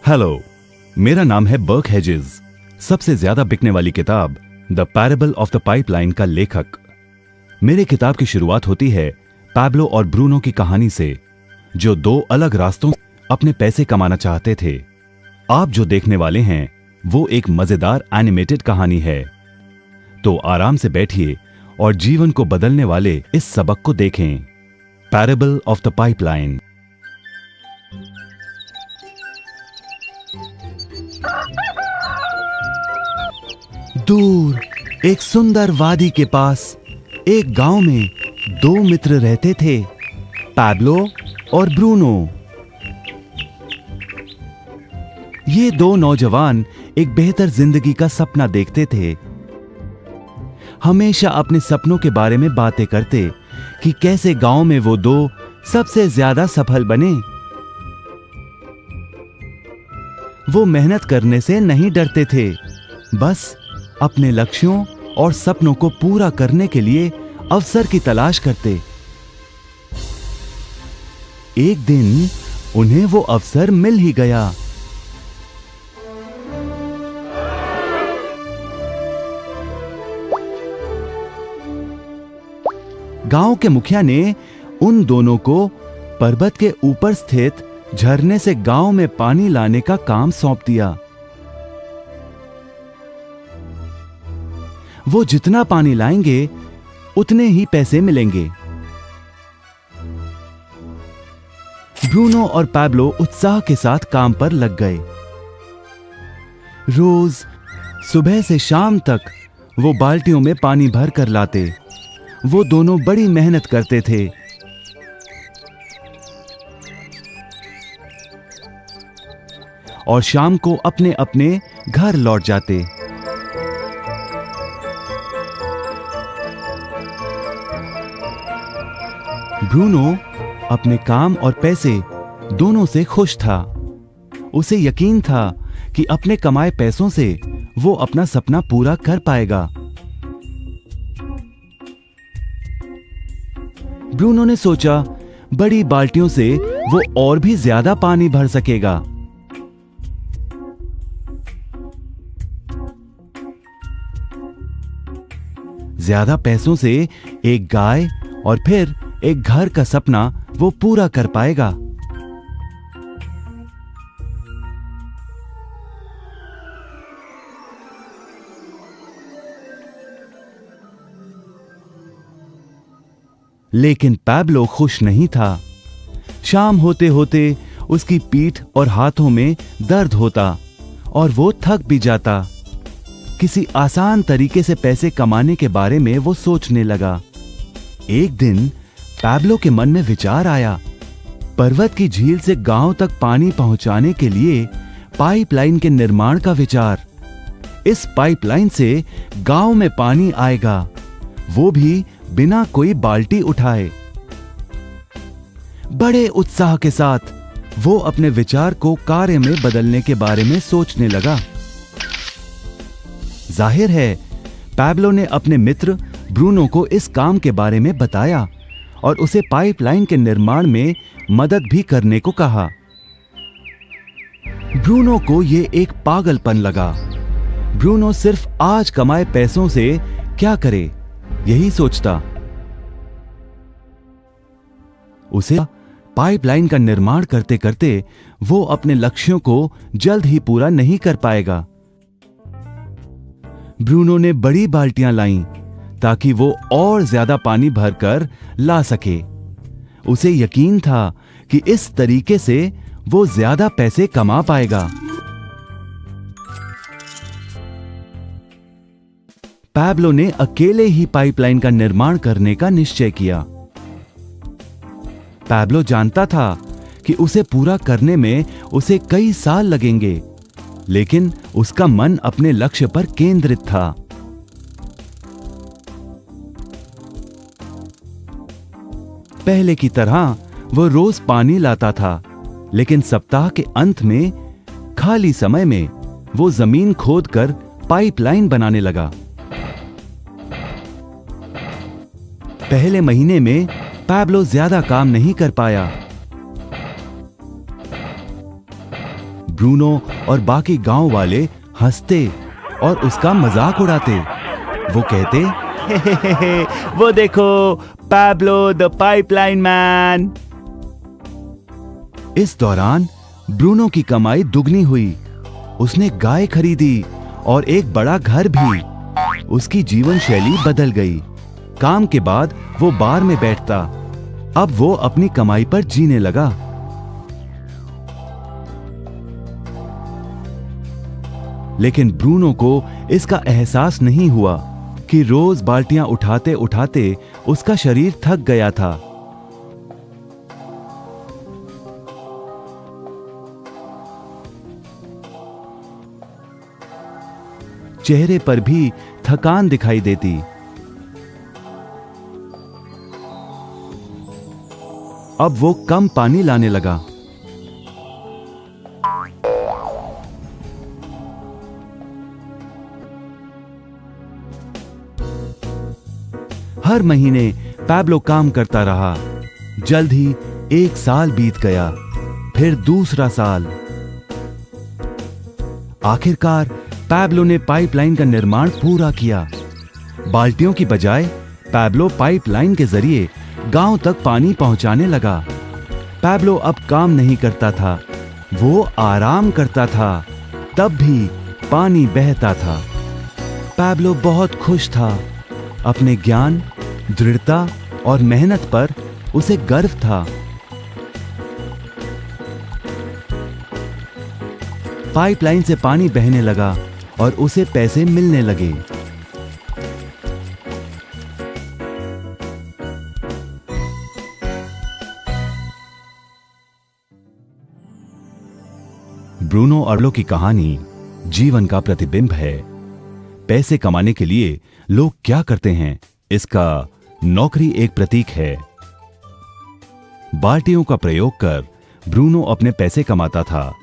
Hello, मेरा नाम है बर्क हेजेस। सबसे ज्यादा बिकने वाली किताब the parable of the pipeline का लेखक। मेरे किताब की शुरुआत होती है पैब्लो और ब्रूनो की कहानी से, जो दो अलग रास्तों से अपने पैसे कमाना चाहते थे। आप जो देखने वाले हैं वो एक मजेदार एनिमेटेड कहानी है। तो आराम से बैठिए और जीवन को बदलने वाले इस सबक को देखें, पैरेबल ऑफ द पाइपलाइन। दूर एक सुंदर वादी के पास एक गांव में दो मित्र रहते थे, पैब्लो और ब्रूनो। ये दो नौजवान एक बेहतर जिंदगी का सपना देखते थे। हमेशा अपने सपनों के बारे में बातें करते कि कैसे गांव में वो दो सबसे ज्यादा सफल बने। वो मेहनत करने से नहीं डरते थे, बस अपने लक्ष्यों और सपनों को पूरा करने के लिए अवसर की तलाश करते। एक दिन उन्हें वो अवसर मिल ही गया। गांव के मुखिया ने उन दोनों को पर्वत के ऊपर स्थित झरने से गांव में पानी लाने का काम सौंप दिया। वो जितना पानी लाएंगे उतने ही पैसे मिलेंगे। ब्रूनो और पैब्लो उत्साह के साथ काम पर लग गए। रोज सुबह से शाम तक वो बाल्टियों में पानी भर कर लाते। वो दोनों बड़ी मेहनत करते थे। और शाम को अपने अपने घर लौट जाते। ब्रूनो अपने काम और पैसे दोनों से खुश था। उसे यकीन था कि अपने कमाए पैसों से वो अपना सपना पूरा कर पाएगा। ब्रूनो ने सोचा बड़ी बाल्टियों से वो और भी ज्यादा पानी भर सकेगा। ज्यादा पैसों से एक गाय और फिर एक घर का सपना वो पूरा कर पाएगा। लेकिन पैब्लो खुश नहीं था। शाम होते होते उसकी पीठ और हाथों में दर्द होता और वो थक भी जाता। किसी आसान तरीके से पैसे कमाने के बारे में वो सोचने लगा। एक दिन पैब्लो के मन में विचार आया, पर्वत की झील से गांव तक पानी पहुंचाने के लिए पाइपलाइन के निर्माण का विचार। इस पाइपलाइन से गांव में पानी आएगा, वो भी बिना कोई बाल्टी उठाए। बड़े उत्साह के साथ वो अपने विचार को कार्य में बदलने के बारे में सोचने लगा। जाहिर है पैब्लो ने अपने मित्र ब्रूनो को इस काम के बारे में बताया और उसे पाइपलाइन के निर्माण में मदद भी करने को कहा। ब्रूनो को यह एक पागलपन लगा। ब्रूनो सिर्फ आज कमाए पैसों से क्या करे, यही सोचता। उसे पाइपलाइन का निर्माण करते करते वो अपने लक्ष्यों को जल्द ही पूरा नहीं कर पाएगा। ब्रूनो ने बड़ी बाल्टियां लाईं ताकि वो और ज्यादा पानी भरकर ला सके। उसे यकीन था कि इस तरीके से वो ज्यादा पैसे कमा पाएगा। पैब्लो ने अकेले ही पाइपलाइन का निर्माण करने का निश्चय किया। पैब्लो जानता था कि उसे पूरा करने में उसे कई साल लगेंगे, लेकिन उसका मन अपने लक्ष्य पर केंद्रित था। पहले की तरह वो रोज पानी लाता था, लेकिन सप्ताह के अंत में खाली समय में वो जमीन खोदकर पाइपलाइन बनाने लगा। पहले महीने में पैब्लो ज्यादा काम नहीं कर पाया। ब्रूनो और बाकी गांव वाले हंसते और उसका मजाक उड़ाते। वो कहते, हे, वो देखो पैब्लो द पाइपलाइन मैन। इस दौरान ब्रूनो की कमाई दुगनी हुई। उसने गाय खरीदी और एक बड़ा घर भी। उसकी जीवन शैली बदल गई। काम के बाद वो बार में बैठता। अब वो अपनी कमाई पर जीने लगा। लेकिन ब्रूनो को इसका एहसास नहीं हुआ कि रोज बाल्टियां उठाते उठाते उसका शरीर थक गया था। चेहरे पर भी थकान दिखाई देती। अब वो कम पानी लाने लगा। हर महीने पैब्लो काम करता रहा। जल्द ही 1 साल बीत गया, फिर दूसरा साल। आखिरकार पैब्लो ने पाइपलाइन का निर्माण पूरा किया। बाल्टियों की बजाय पैब्लो पाइपलाइन के जरिए गांव तक पानी पहुंचाने लगा। पैब्लो अब काम नहीं करता था, वो आराम करता था। तब भी पानी बहता था। पैब्लो बहुत खुश था। अपने ज्ञान, दृढ़ता और मेहनत पर उसे गर्व था। पाइपलाइन से पानी बहने लगा और उसे पैसे मिलने लगे। ब्रूनो और पैब्लो की कहानी जीवन का प्रतिबिंब है। पैसे कमाने के लिए लोग क्या करते हैं, इसका नौकरी एक प्रतीक है। बाल्टियों का प्रयोग कर ब्रूनो अपने पैसे कमाता था।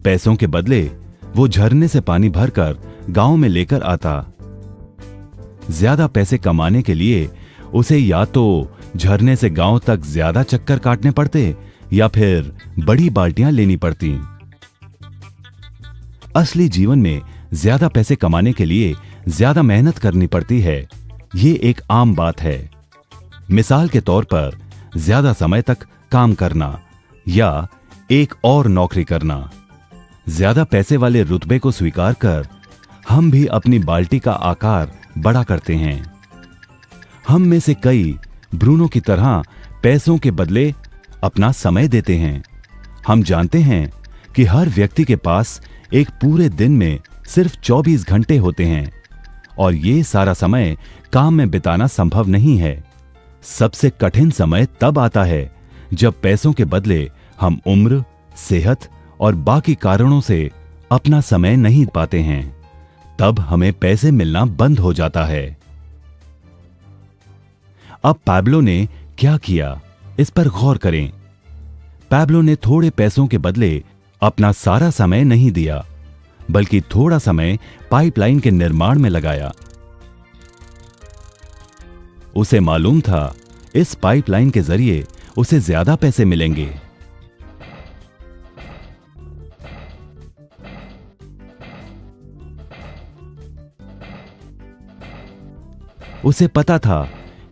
पैसों के बदले वो झरने से पानी भरकर गांव में लेकर आता। ज्यादा पैसे कमाने के लिए उसे या तो झरने से गांव तक ज्यादा चक्कर काटने पड़ते या फिर बड़ी बाल्टियां लेनी पड़ती। असली जीवन में ज्यादा पैसे कमाने के लिए ज्यादा मेहनत करनी पड़ती है। ये एक आम बात है। मिसाल के तौर पर ज्यादा समय तक काम करना या एक और नौकरी करना। ज्यादा पैसे वाले रुतबे को स्वीकार कर हम भी अपनी बाल्टी का आकार बड़ा करते हैं। हम में से कई ब्रूनो की तरह पैसों के बदले अपना समय देते हैं। हम जानते हैं कि हर व्यक्ति के पास एक पूरे दिन में सिर्फ 24 घंटे होते हैं और ये सारा समय काम में बिताना संभव नहीं है। सबसे कठिन समय तब आता है जब पैसों के बदले हम उम्र, सेहत और बाकी कारणों से अपना समय नहीं पाते हैं। तब हमें पैसे मिलना बंद हो जाता है। अब पैब्लो ने क्या किया, इस पर गौर करें। पैब्लो ने थोड़े पैसों के बदले अपना सारा समय नहीं दिया, बल्कि थोड़ा समय पाइपलाइन के निर्माण में लगाया। उसे मालूम था इस पाइपलाइन के जरिए उसे ज्यादा पैसे मिलेंगे। उसे पता था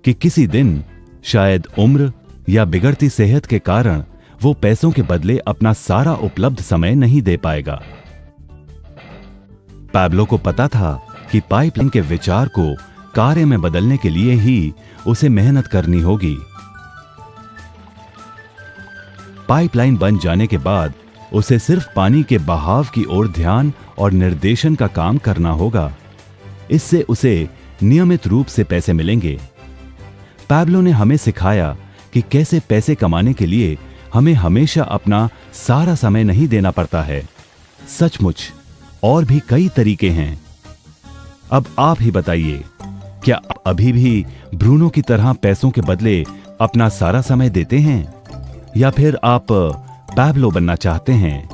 कि किसी दिन शायद उम्र या बिगड़ती सेहत के कारण वो पैसों के बदले अपना सारा उपलब्ध समय नहीं दे पाएगा। पैब्लो को पता था कि पाइपलाइन के विचार को कार्य में बदलने के लिए ही उसे मेहनत करनी होगी। पाइपलाइन बन जाने के बाद उसे सिर्फ पानी के बहाव की ओर ध्यान और निर्देशन का काम करना होगा। इससे उसे नियमित रूप से पैसे मिलेंगे। पैब्लो ने हमें सिखाया कि कैसे पैसे कमाने के लिए हमें हमेशा अपना सारा समय नहीं देना पड़ता है। सचमुच और भी कई तरीके हैं। अब आप ही बताइए, क्या आप अभी भी ब्रूनो की तरह पैसों के बदले अपना सारा समय देते हैं या फिर आप पैब्लो बनना चाहते हैं?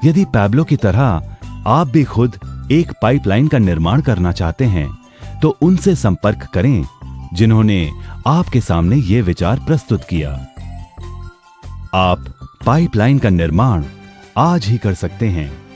यदि पैब्लो की तरह आप भी खुद एक पाइपलाइन का निर्माण करना चाहते हैं तो उनसे संपर्क करें जिन्होंने आपके सामने ये विचार प्रस्तुत किया। आप पाइपलाइन का निर्माण आज ही कर सकते हैं।